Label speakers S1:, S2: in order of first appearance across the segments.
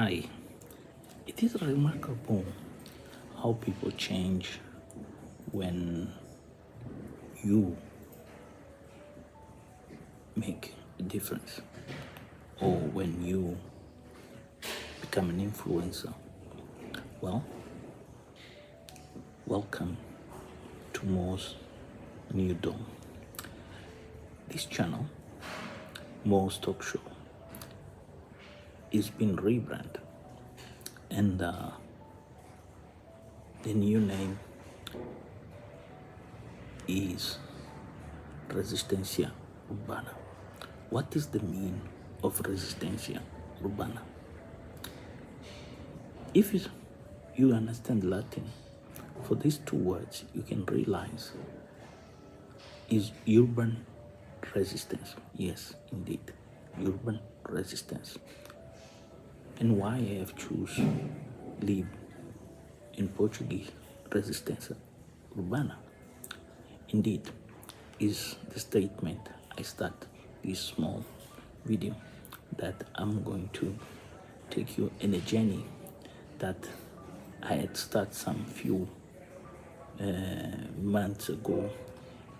S1: Hi. It is remarkable how people change when you make a difference or when you become an influencer. Well, welcome to Mo's New Dawn. This channel, Mo's Talk Show, is being rebranded, and the new name is Resistencia Urbana. What is the meaning of Resistencia Urbana? If you understand Latin, for these two words you can realize is urban resistance. Yes, indeed, urban resistance. And why I have chosen live in Portuguese, Resistência Urbana. Indeed, is the statement I start this small video that I'm going to take you in a journey that I had started some few months ago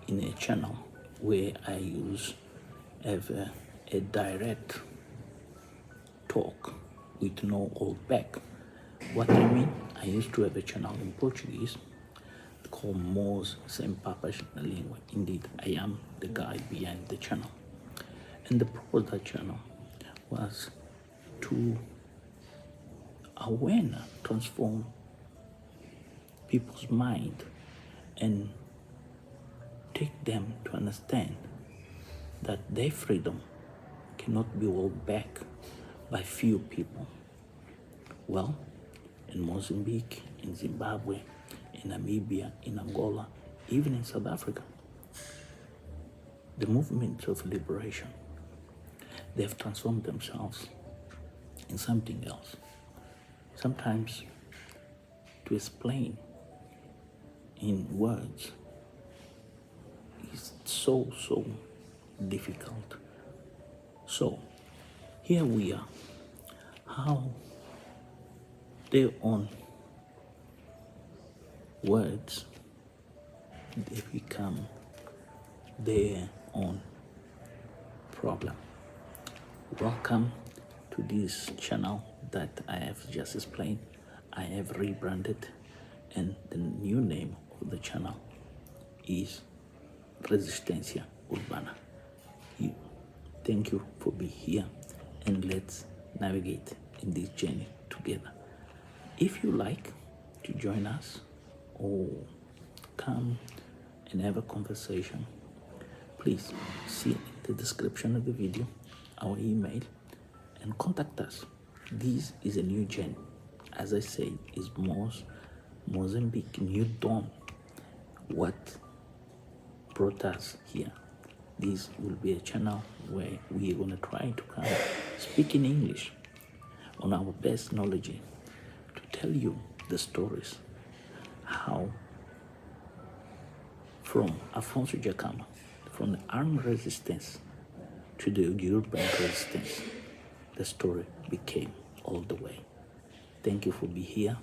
S1: in a channel where I have a direct talk with no hold back. What I mean, I used to have a channel in Portuguese called Mo's Sem Papas na Língua. Indeed, I am the guy behind the channel. And the purpose of that channel was to transform people's mind and take them to understand that their freedom cannot be held back by few people. Well, in Mozambique, in Zimbabwe, in Namibia, in Angola, even in South Africa, the movements of liberation, they have transformed themselves in something else. Sometimes to explain in words is so difficult. So here we are, how their own words, they become their own problem. Welcome to this channel that I have just explained. I have rebranded, and the new name of the channel is Resistencia Urbana. Thank you for being here, and let's navigate in this journey together. If you like to join us or come and have a conversation, please see in the description of the video our email and contact us. This is a new journey. As I say, is Mozambique New Dawn. What brought us here? This will be a channel where we are going to try to come speak in English on our best knowledge to tell you the stories, how from Afonso Jacama, from the armed resistance to the urban resistance, the story became all the way. Thank you for being here,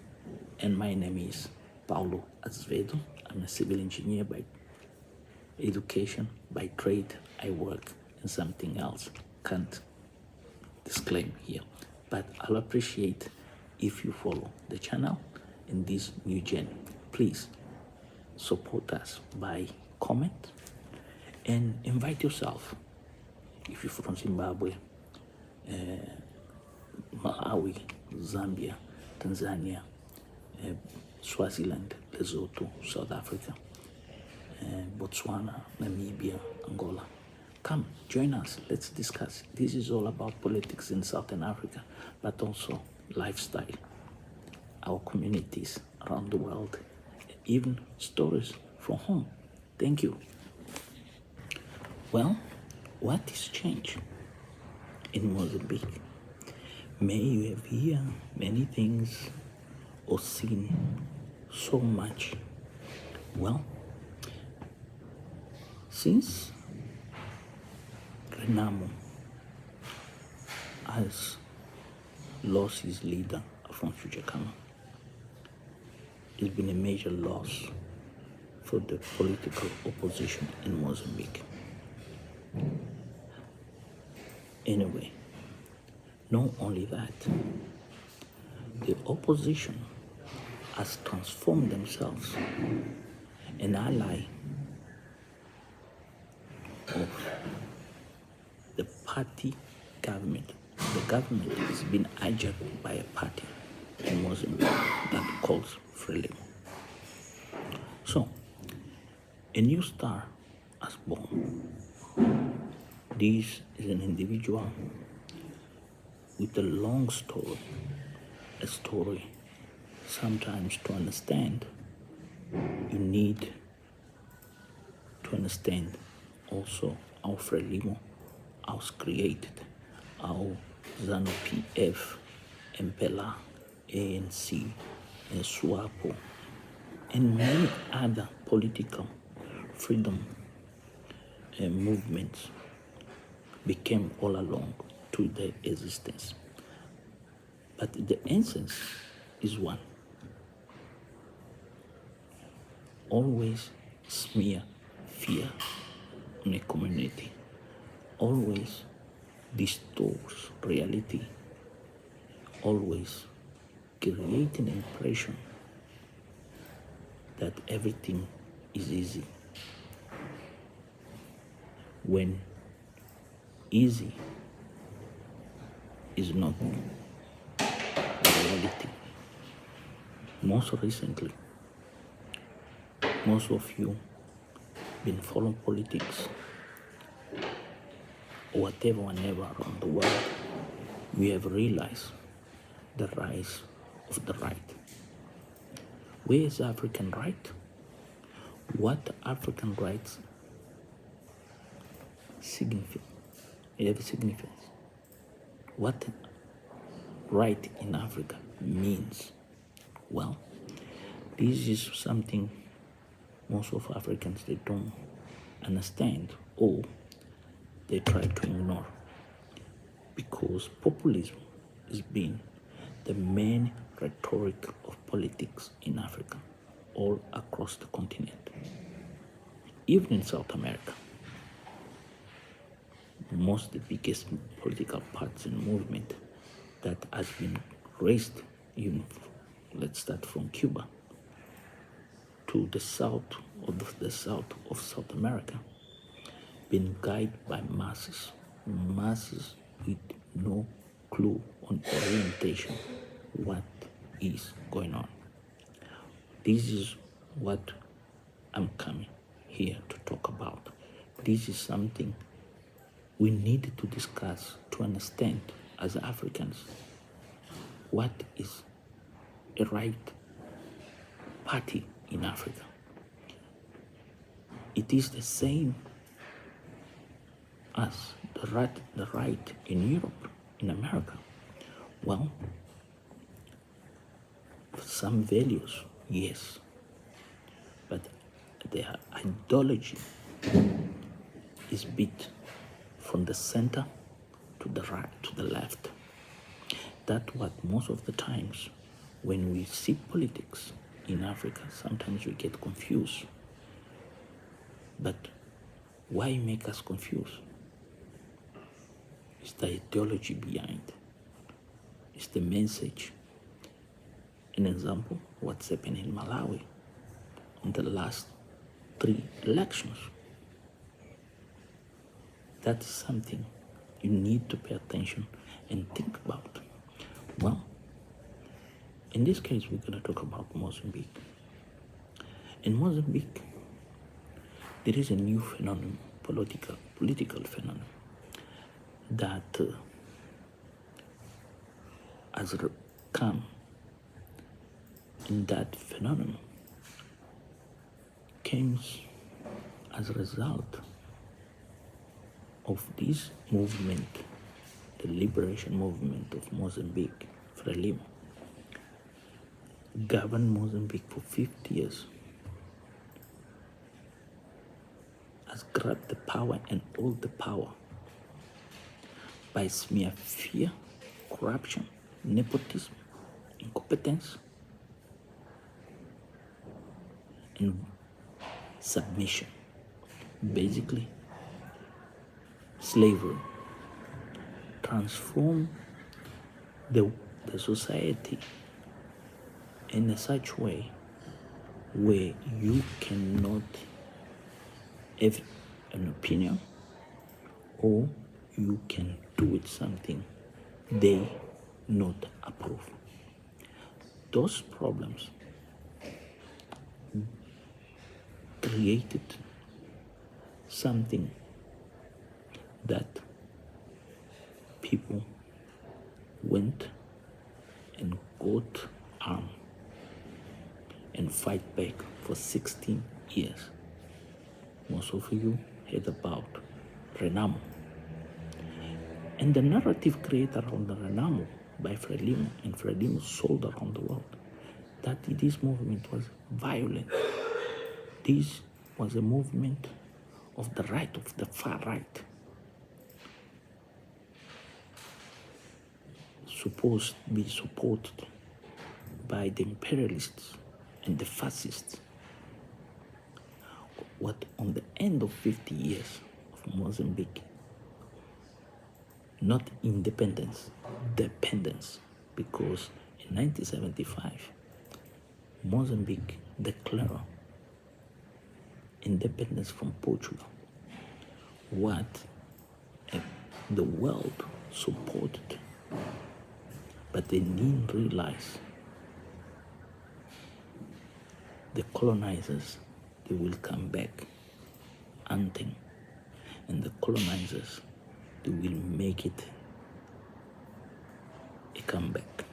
S1: and my name is Paulo Azevedo. I'm a civil engineer by education. By trade, I work in something else. Can't disclaim here, but I'll appreciate if you follow the channel in this new journey. Please support us by comment and invite yourself. If you're from Zimbabwe, Malawi, Zambia, Tanzania, Swaziland, Lesotho, South Africa, Botswana, Namibia, Angola. Come, join us. Let's discuss. This is all about politics in Southern Africa, but also lifestyle, our communities around the world, even stories from home. Thank you. Well, what is change in Mozambique? May you have heard many things or seen so much. Well, since Renamo has lost his leader, Afro-American. It's been a major loss for the political opposition in Mozambique. Anyway, not only that, the opposition has transformed themselves an ally of the party government. The government is being hijacked by a party in Mozambique that calls Frelimo. So, a new star has born. This is an individual with a long story, a story. Sometimes to understand, you need to understand also how Frelimo was created, how ZANU-PF, MPLA, ANC, and SWAPO, and many other political freedom movements became all along to their existence. But the essence is one. Always smear fear on a community. Always distorts reality. Always create an impression that everything is easy, when easy is not reality. Most recently, most of you been following politics, whatever, whenever around the world, we have realized the rise of the right. Where is African right? What African rights have significance? What right in Africa means? Well, this is something most of Africans, they don't understand, or they try to ignore, because populism has been the main rhetoric of politics in Africa, all across the continent, even in South America. Most of the biggest political parties and movement that has been raised, even let's start from Cuba to the south of South America, been guided by masses with no clue on orientation, what is going on. This is what I'm coming here to talk about. This is something we need to discuss to understand as Africans what is a right party in Africa. It is the same as the right in Europe, in America. Well, some values, yes, but their ideology is bit from the center to the right, to the left. That's what most of the times when we see politics in Africa, sometimes we get confused. But why make us confused? It's the ideology behind. It's the message. An example, what's happened in Malawi in the last 3 elections. That's something you need to pay attention and think about. Well, in this case, we're going to talk about Mozambique. In Mozambique, there is a new phenomenon, political phenomenon, that has come. And that phenomenon came as a result of this movement, the liberation movement of Mozambique, Frelimo, governed Mozambique for 50 years, has grabbed the power and hold the power by smear fear, corruption, nepotism, incompetence, and submission. Basically, slavery transformed the society in a such way where you cannot have an opinion, or you can do with something they not approve. Those problems created something that people went and got armed and fight back for 16 years. Most of you heard about Renamo. And the narrative created around the Renamo by Frelimo, and Frelimo sold around the world, that this movement was violent. This was a movement of the right, of the far right, supposed to be supported by the imperialists and the fascists. What on the end of 50 years of Mozambique, not independence, dependence, because in 1975, Mozambique declared independence from Portugal. What the world supported, but they didn't realize the colonizers, they will come back hunting, and the colonizers, they will make it a comeback.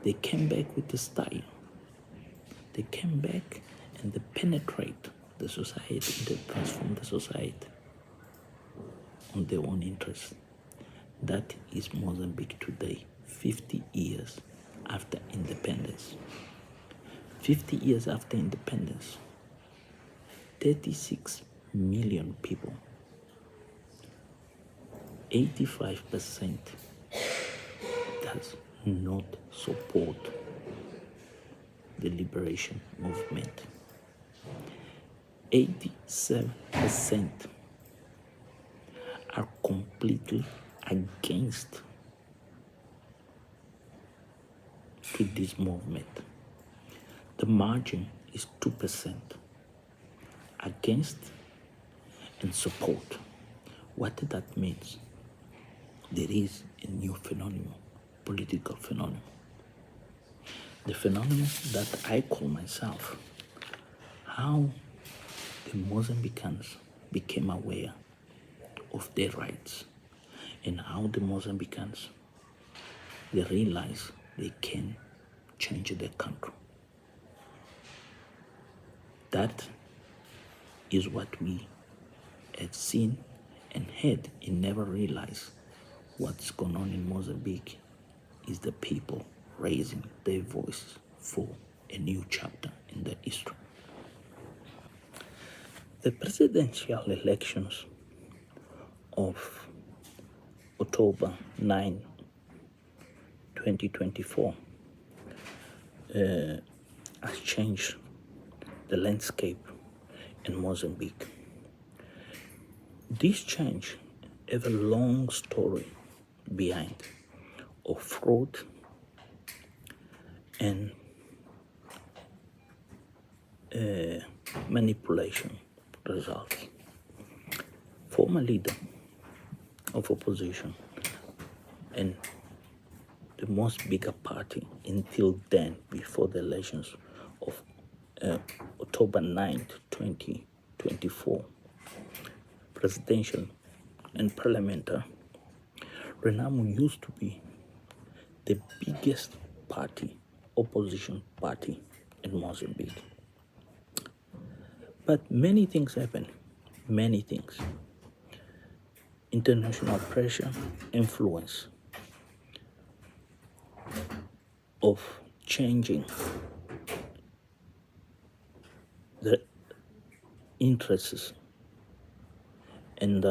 S1: They came back with the style. They came back and they penetrate the society, they transform the society on their own interest. That is Mozambique today, 50 years after independence. 50 years after independence, 36 million people, 85% does not support the liberation movement. 87% are completely against to this movement. The margin is 2% against and support. What that means, there is a new phenomenon, political phenomenon. The phenomenon that I call myself, how the Mozambicans became aware of their rights, and how the Mozambicans, they realize they can change their country. That is what we had seen and heard, and never realized what's going on in Mozambique is the people raising their voice for a new chapter in their history. The presidential elections of October 9, 2024 has changed the landscape in Mozambique. This change has a long story behind of fraud and manipulation results. Former leader of opposition and the most bigger party until then, before the elections of October 9th, 2024, presidential and parliamentary, Renamo used to be the biggest party, opposition party in Mozambique. But many things happen, many things. International pressure, influence of changing the interests and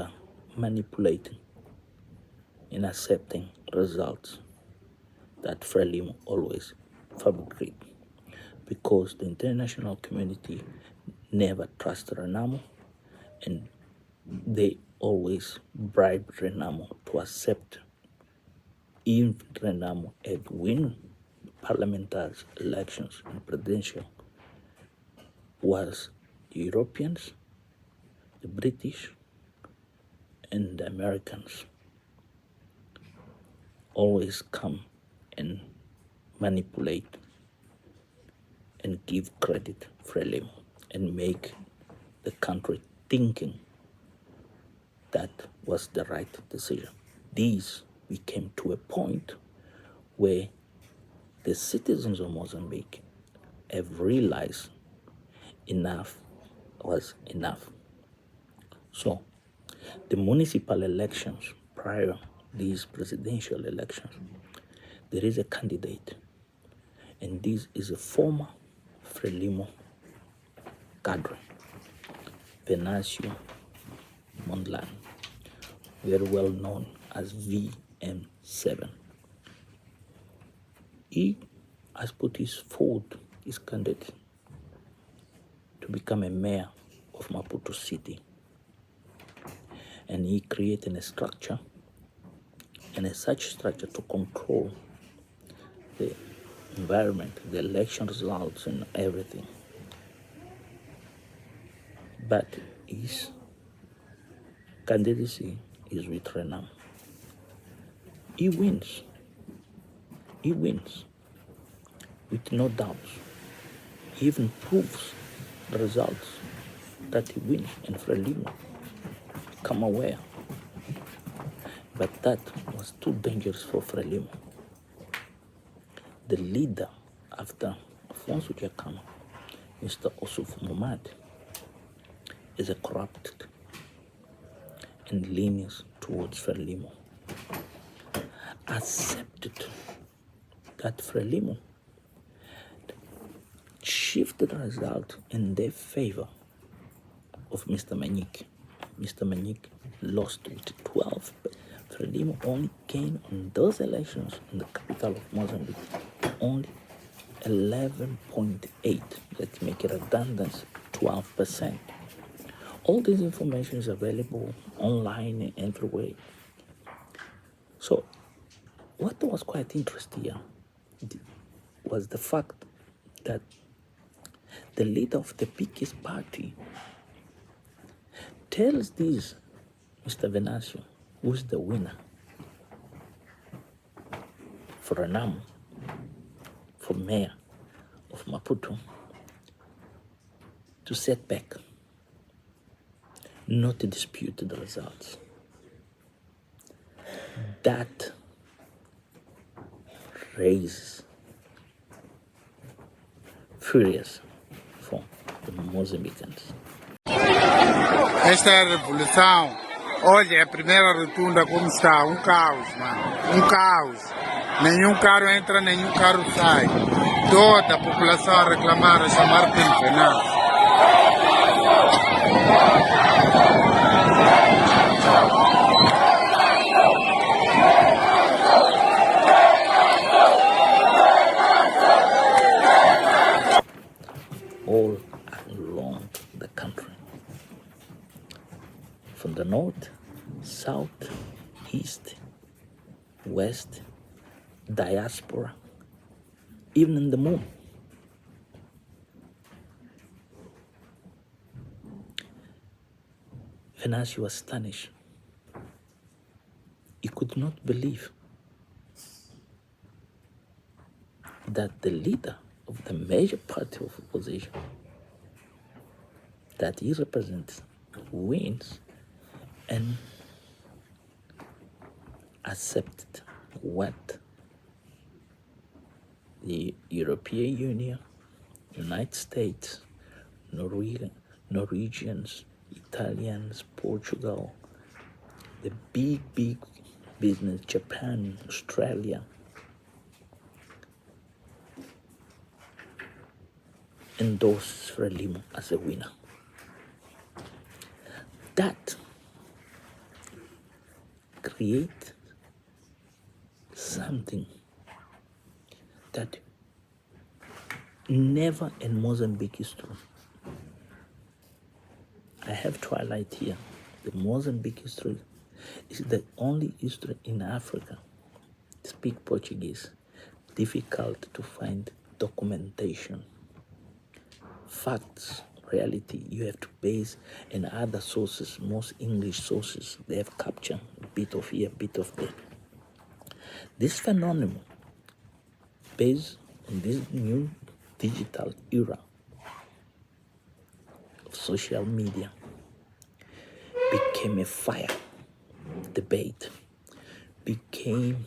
S1: manipulating and accepting results that Frelimo always fabricate, because the international community never trust Renamo, and they always bribe Renamo to accept if Renamo had win parliamentary elections and presidential was the Europeans, the British, and the Americans always come and manipulate and give credit freely and make the country thinking that was the right decision. These became to a point where the citizens of Mozambique have realized enough was enough. So the municipal elections prior these presidential elections, there is a candidate, and this is a former Frelimo cadre, Venancio Mondlane, very well known as VM7. He has put his candidate to become a mayor of Maputo City, and he created a structure and such structure to control the environment, the election results and everything. But his candidacy is with Renam. He wins with no doubts. He even proves the results that he wins, and Frelimo become aware. But that was too dangerous for Frelimo. The leader after Afonso Dhlakama, Mr. Osuf Momad, is a corrupted and leans towards Frelimo. Accepted that Frelimo shifted the result in their favor of Mr. Manique. Mr. Manique lost with 12. Frelimo only gained on those elections in the capital of Mozambique only 11.8. Let's make it redundant, 12%. All this information is available online and everywhere. So what was quite interesting here was the fact that the leader of the biggest party tells this Mr. Venancio, who's the winner for Renamo, for mayor of Maputo, to set back, not to dispute the results. That raises furious for the Mozambicans.
S2: Esta é a revolução. Olha, a primeira rotunda como está, um caos, mano. Um caos. Nenhum carro entra, nenhum carro sai. Toda a população a reclamar, a chamar pelo Venancio.
S1: All along the country, from the north, south, east, west, diaspora, even in the moon. Venancio was astonished. He could not believe that the leader of the major party of opposition that he represents wins and accepted what the European Union, United States, Norwegians, Italians, Portugal, the big business, Japan, Australia, endorse Frelimo as a winner. That creates something that never in Mozambique history, I have Twilight here, the Mozambique history is the only history in Africa speak Portuguese, difficult to find documentation, facts, reality. You have to base in other sources, most English sources. They have captured a bit of here, a bit of there. This phenomenon, based on this new digital era of social media, became a fire debate, became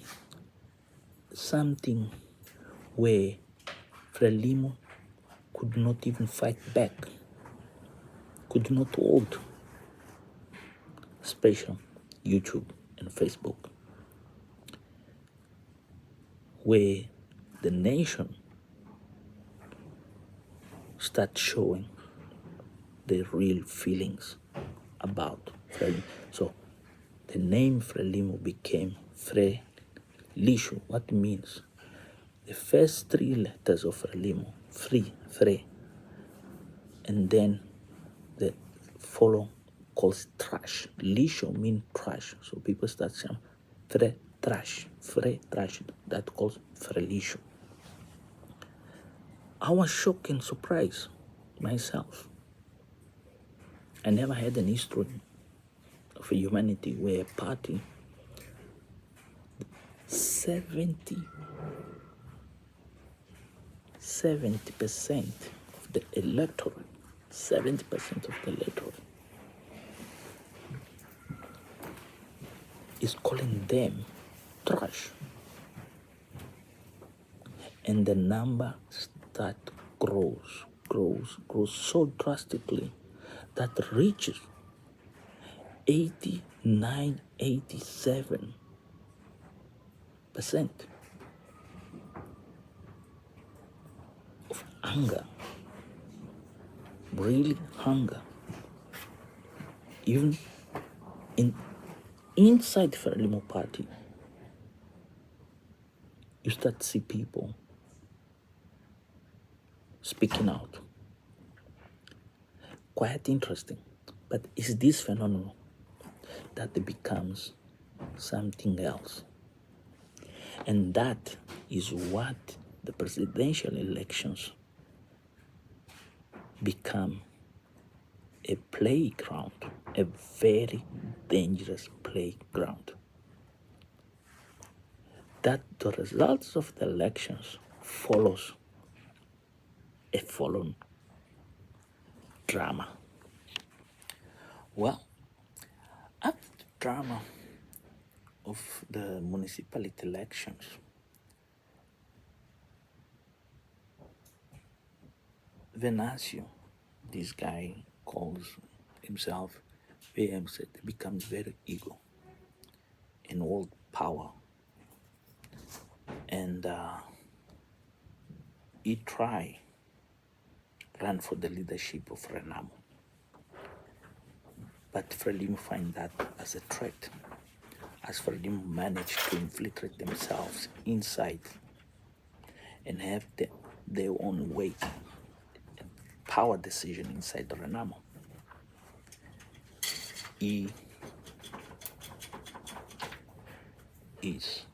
S1: something where Frelimo could not even fight back, could not hold, especially YouTube and Facebook, where the nation start showing their real feelings about Frelimo. So the name Frelimo became Frelixo, what means the first three letters of Frelimo, free, fre, and then the follow calls trash. Lixo means trash. So people start saying fre trash, that calls Frelixo. I was shocked and surprised myself. I never had an history of humanity where a party 70% of the electorate, 70% of the electorate is calling them trash. And the number that grows so drastically that reaches 89, 87% of anger, really hunger, even inside Frelimo party. You start to see people speaking out. Quite interesting. But it's this phenomenon that it becomes something else. And that is what the presidential elections become a playground, a very dangerous playground. That the results of the elections follows a following drama. Well, after the drama of the municipality elections, Venancio, this guy calls himself VMZ, becomes very ego and hold power. And he tried run for the leadership of Renamo. But Frelimo find that as a threat, as Frelimo managed to infiltrate themselves inside and have their own weight and power decision inside the Renamo. He is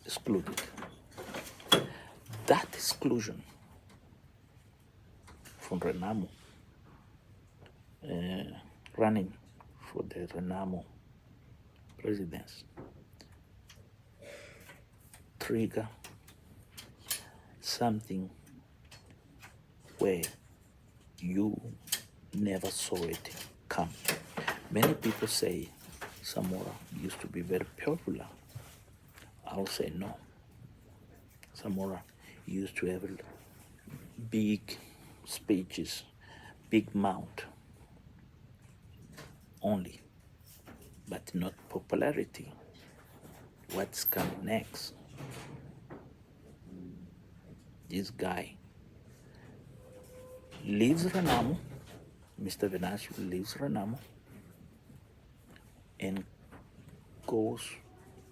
S1: excluded. That exclusion from Renamo, running for the Renamo presidency, trigger something where you never saw it come. Many people say Samora used to be very popular. I'll say no. Samora used to have big speeches, big mouth only, but not popularity. What's coming next? This guy leaves Renamo, Mr. Venancio leaves Renamo and goes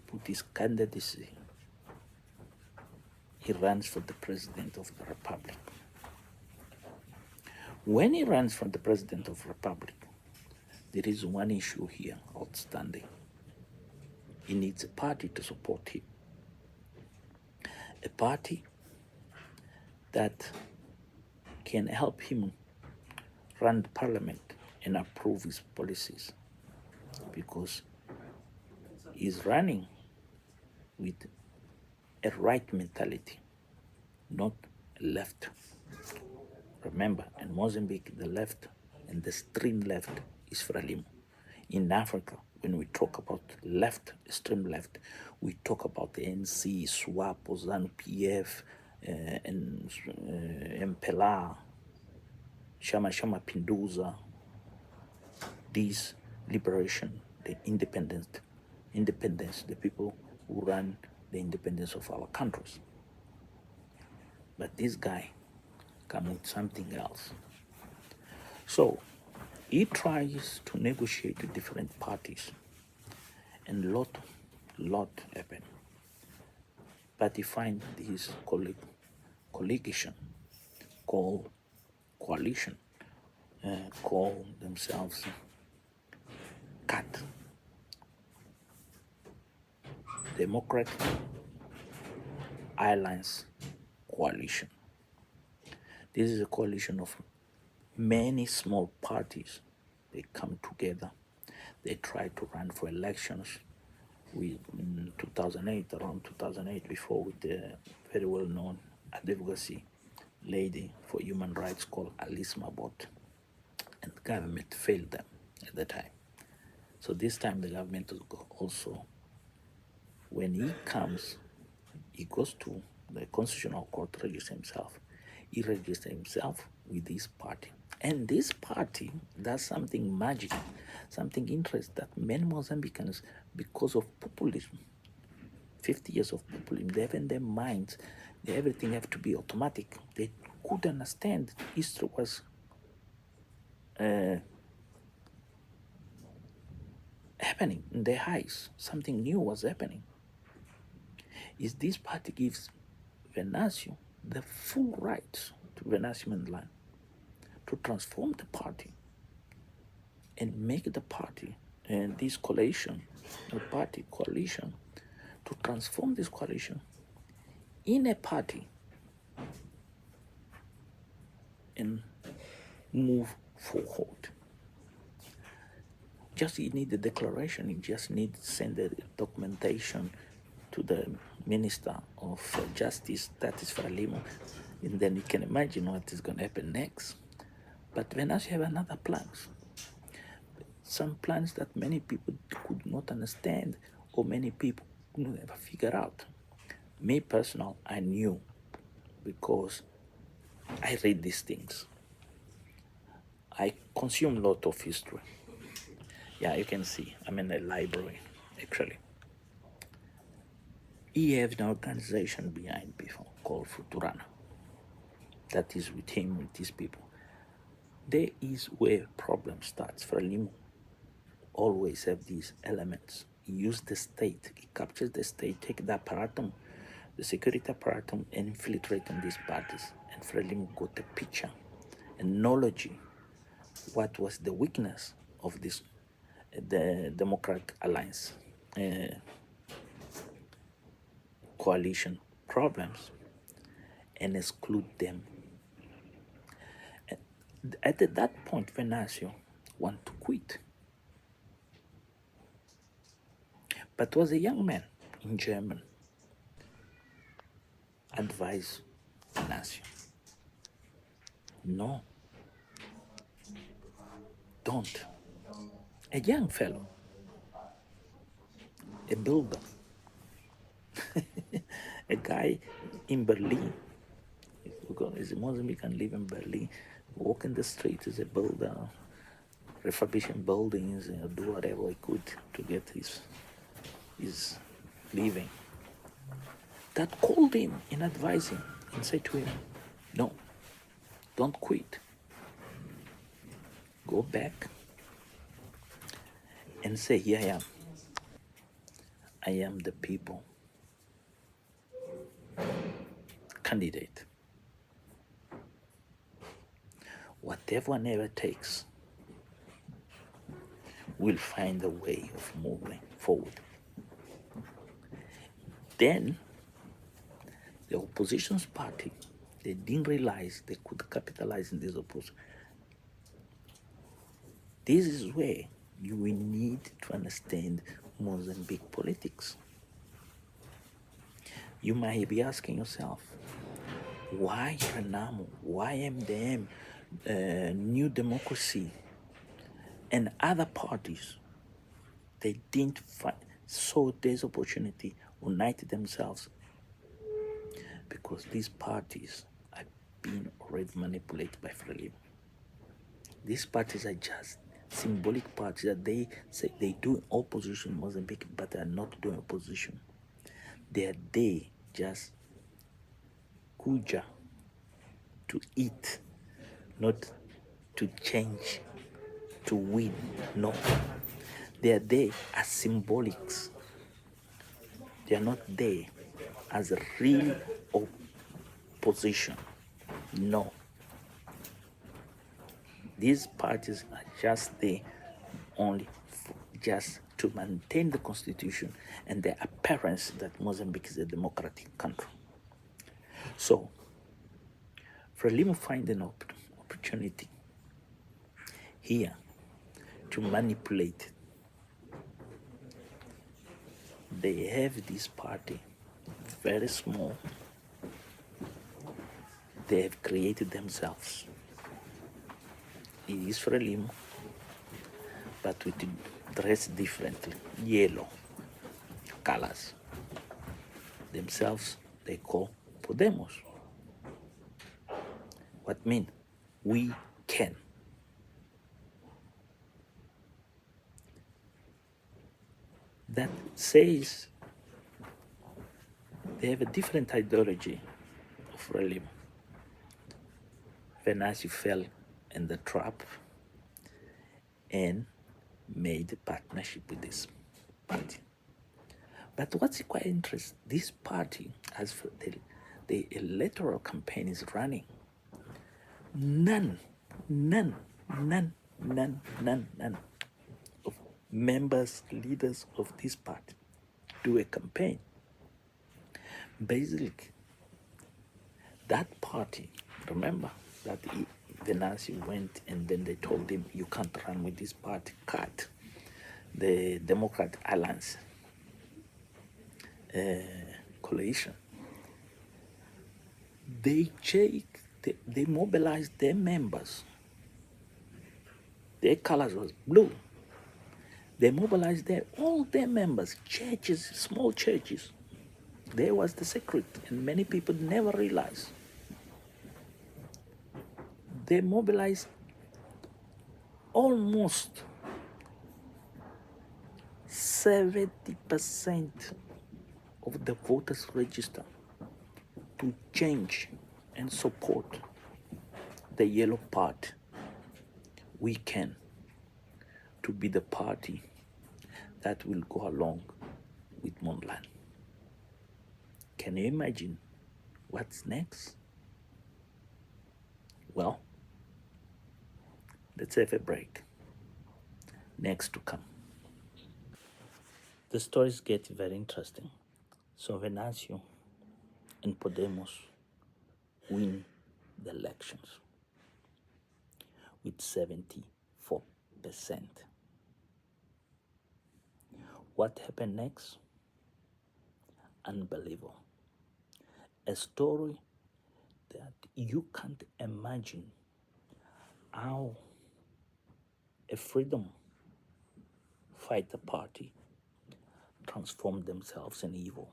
S1: put his candidacy he runs for the president of the republic. When he runs for the president of the republic, there is one issue here outstanding. He needs a party to support him. A party that can help him run the parliament and approve his policies, because he's running with a right mentality, not a left. Remember, in Mozambique, the left and the extreme left is Frelimo. In Africa, when we talk about left, extreme left, we talk about the NC, SWAPO, ZANU-PF, and MPLA, Shama Pinduza, these liberation, the independence, the people who run the independence of our countries. But this guy come with something else. So he tries to negotiate with different parties, and lot happen. But he finds this coalition called call themselves CAT, Democratic Alliance Coalition. This is a coalition of many small parties. They come together. They try to run for elections. In 2008, around 2008, before, with the very well-known advocacy lady for human rights called Alice Mabot, and the government failed them at the time. So this time the government also, when he comes, he goes to the Constitutional Court, registers himself. He registers himself with this party. And this party does something magical, something interesting that many Mozambicans, because of populism, 50 years of populism, they have in their minds that everything have to be automatic. They could understand history was happening in their eyes. Something new was happening. Is this party gives Venancio the full rights to Venancio Mandela to transform the party and make the party and this coalition, coalition, to transform this coalition in a party and move forward. Just you need the declaration, you just need to send the documentation to the Minister of Justice, that is Frelimo, and then you can imagine what is going to happen next. But Venancio have another plans, some plans that many people could not understand, or many people could never figure out. Me personal, I knew, because I read these things. I consume a lot of history. Yeah, you can see, I'm in a library, actually. He has an organization behind people called Futurana. That is with him, with these people. There is where problem starts. Frelimo always have these elements. He uses the state, he captures the state, take the apparatus, the security apparatus, and infiltrate on these parties. And Frelimo got the picture and knowledge what was the weakness of this, the Democratic Alliance coalition problems, and exclude them. At that point, Venancio wanted to quit, but was a young man in German. Advised Venancio, no, don't. A young fellow, a builder, a guy in Berlin, is a Mozambican, live in Berlin, walk in the street as a builder, refurbishing buildings, do whatever he could to get his living. That called him and advised him and said to him, no, don't quit. Go back and say, here I am. I am the people. candidate. Whatever it takes, we'll find a way of moving forward. Then, the opposition's party, they didn't realize they could capitalize in this opposition. This is where you will need to understand Mozambique politics. You might be asking yourself, why Renamo, why MDM, New Democracy, and other parties, they didn't saw this opportunity, unite themselves, because these parties are being already manipulated by Frelimo. These parties are just symbolic parties that they say they do opposition in Mozambique, but they are not doing opposition. They are there just kuja to eat, not to change, to win. No. They are there as symbolics. They are not there as a real opposition. No. These parties are just there only just to maintain the constitution and the appearance that Mozambique is a democratic country. So, Frelimo find an opportunity here to manipulate. They have this party, very small. They have created themselves. It is Frelimo, but with dress differently, yellow colors. Themselves, they call Podemos. What mean? We can. That says they have a different ideology of Frelimo. Venancio fell in the trap and made a partnership with this party. But what's quite interesting, this party, as for the electoral campaign is running, none of members, leaders of this party do a campaign. Basically, that party, remember that Venancio went and then they told him, you can't run with this party, cut the Democrat Alliance coalition. They mobilized their members. Their colors was blue. They mobilized all their members, churches, small churches. There was the secret, and many people never realized. They mobilized almost 70% of the voters register to change and support the yellow party. We can, to be the party that will go along with Mondlane. Can you imagine what's next? Well, let's have a break. Next to come. The stories get very interesting. So Venancio and Podemos win the elections with 74%. What happened next? Unbelievable. A story that you can't imagine how a freedom fighter party transformed themselves in evil.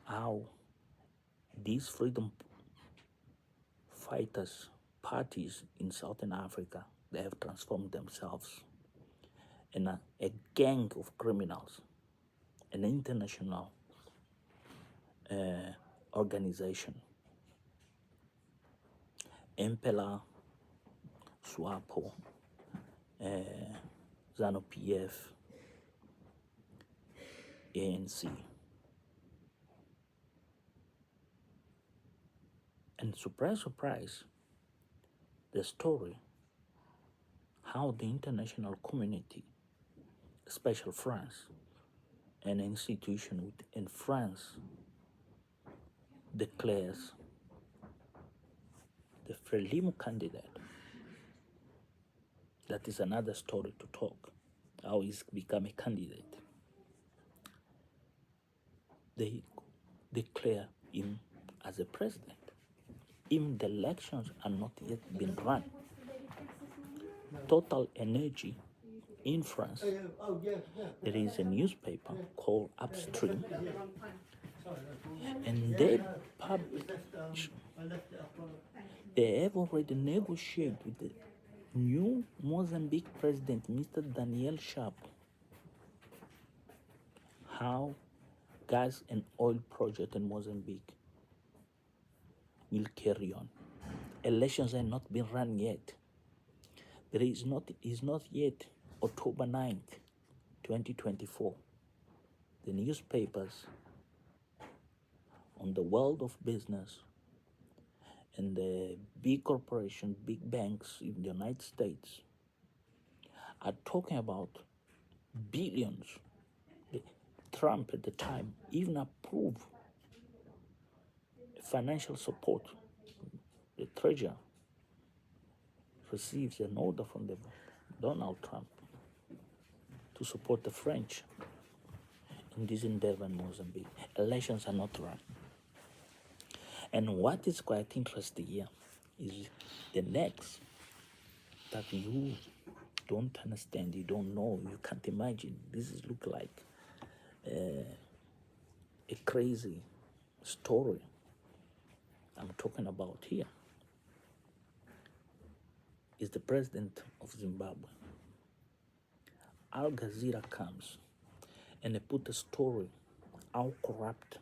S1: How these freedom fighters parties in Southern Africa, they have transformed themselves in a gang of criminals, an international organization. MPLA, SWAPO, ZANU-PF, ANC. And surprise, surprise, the story, how the international community, especially France, an institution within France, declares the Frelimo candidate. That is another story to talk, how he's become a candidate. They declare him as a president. Even the elections are not yet been run. Total energy in France. There is a newspaper called Upstream, and they publish, they have already negotiated with the new Mozambique president, Mr. Daniel Sharp, how gas and oil project in Mozambique will carry on. Elections have not been run yet. There is not yet October 9th, 2024. The newspapers on the world of business and the big corporations, big banks in the United States are talking about billions. Trump at the time even approved financial support. The treasurer receives an order from the Donald Trump to support the French in this endeavor in Mozambique. Elections are not run. And what is quite interesting here is the next that you don't understand, you don't know, you can't imagine. This is look like a crazy story I'm talking about here. Is the president of Zimbabwe. Al Jazeera comes and they put a story how corrupt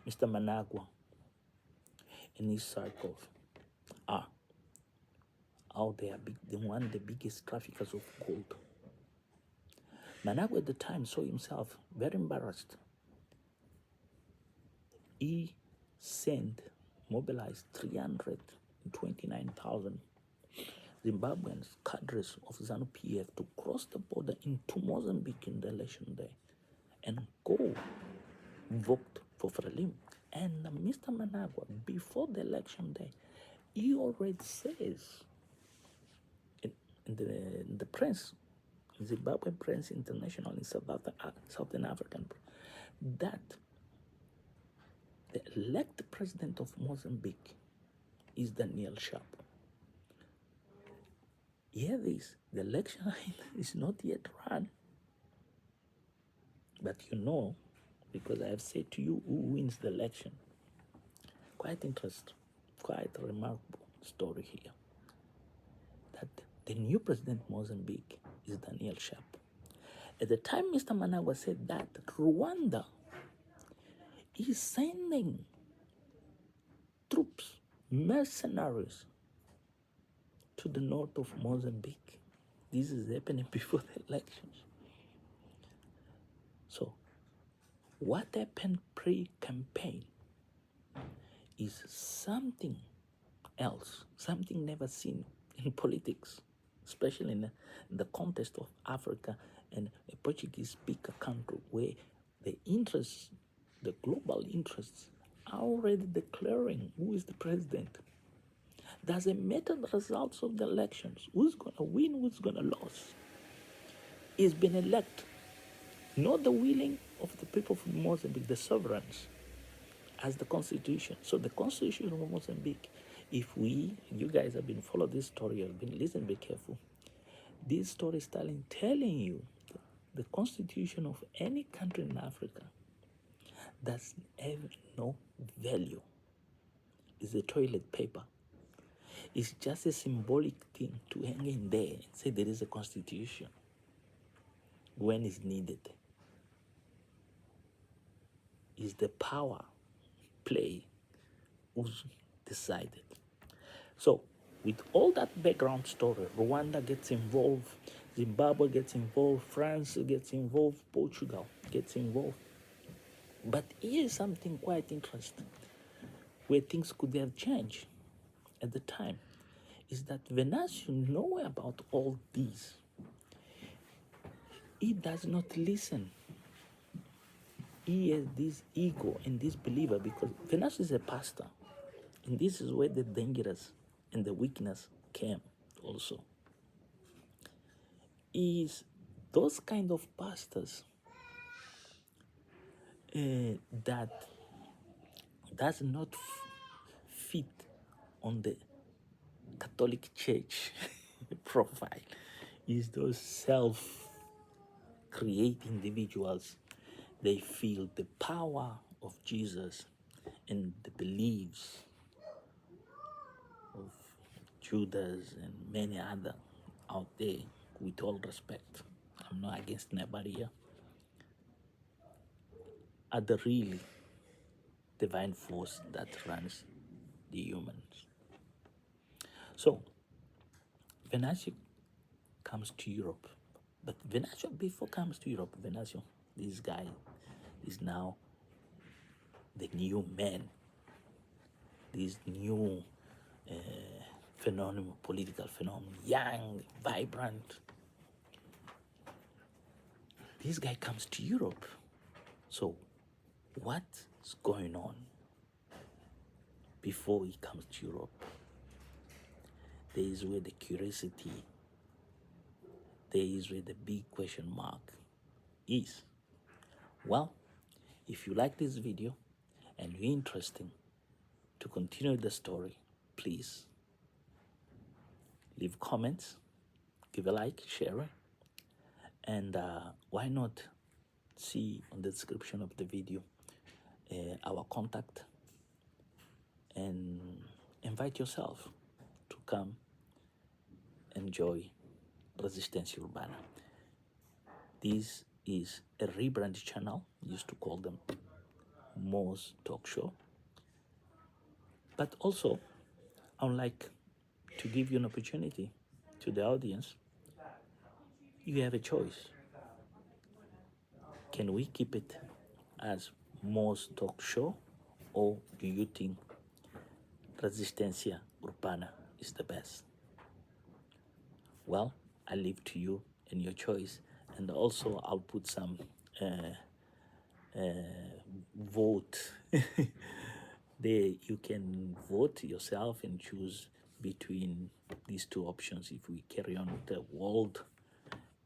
S1: Mr. Managua and his circles are. How they are one of the biggest traffickers of gold. Managua at the time saw himself very embarrassed. He mobilized 329,000 Zimbabweans, cadres of ZANU-PF, to cross the border into Mozambique in the election day and go vote for Frelimo. And Mr. Managua, before the election day, he already says in the press, Zimbabwe Press International in Southern African, that the elected president of Mozambique is Daniel Sharp. Hear this, the election is not yet run. But you know, because I have said to you who wins the election. Quite interesting, quite a remarkable story here. That the new president of Mozambique is Daniel Sharp. At the time Mr. Managua said that, Rwanda is sending troops, mercenaries, to the north of Mozambique. This is happening before the elections. So, what happened pre-campaign is something else, something never seen in politics, especially in the context of Africa and a Portuguese-speaker country, where the interests, the global interests, are already declaring who is the president. Doesn't matter the results of the elections. Who's going to win, who's going to lose. It's been elected. Not the willing of the people from Mozambique, the sovereigns, as the constitution. So the constitution of Mozambique, if you guys have been following this story, have been listening, be careful. This story is telling you the constitution of any country in Africa does have no value. It's a toilet paper. It's just a symbolic thing to hang in there and say there is a constitution when it's needed. Is the power play who's decided. So with all that background story, Rwanda gets involved, Zimbabwe gets involved, France gets involved, Portugal gets involved. But here's something quite interesting. where things could have changed at the time is that Venancio know about all these. He does not listen. He has this ego and this believer because Venancio is a pastor. And this is where the dangerous and the weakness came also. Is those kind of pastors that does not fit on the Catholic Church profile. Is those self-create individuals. They feel the power of Jesus and the beliefs of Judas and many other out there, with all respect. I'm not against nobody here. Are the really divine force that runs the humans. So, Venancio comes to Europe. But Venancio, before comes to Europe, Venancio, this guy is now the new man, this new phenomenon, political phenomenon, young, vibrant. This guy comes to Europe. So what's going on before he comes to Europe? There is where the curiosity, there is where the big question mark is. Well, if you like this video and you're interested to continue the story, please leave comments, give a like, share it, and why not see on the description of the video our contact, and invite yourself to come enjoy Presidencial Urbana. This is a rebranded channel. Used to call them Mo's Talk Show. But also, I would like to give you an opportunity to the audience. You have a choice. Can we keep it as Mo's Talk Show, or do you think Resistencia Urbana is the best? Well, I leave to you and your choice, and also I'll put some vote there. You can vote yourself and choose between these two options, if we carry on with the world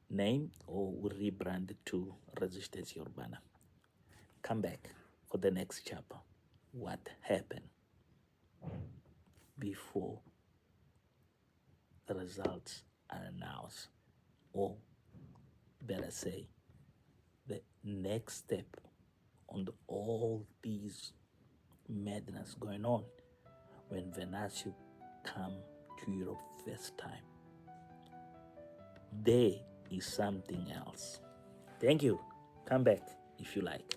S1: name or we rebrand it to Resistencia Urbana. Come back for the next chapter. What happened before the results are announced, or better say, the next step on all these madness going on when Venancio come to Europe first time. There is something else. Thank you. Come back if you like.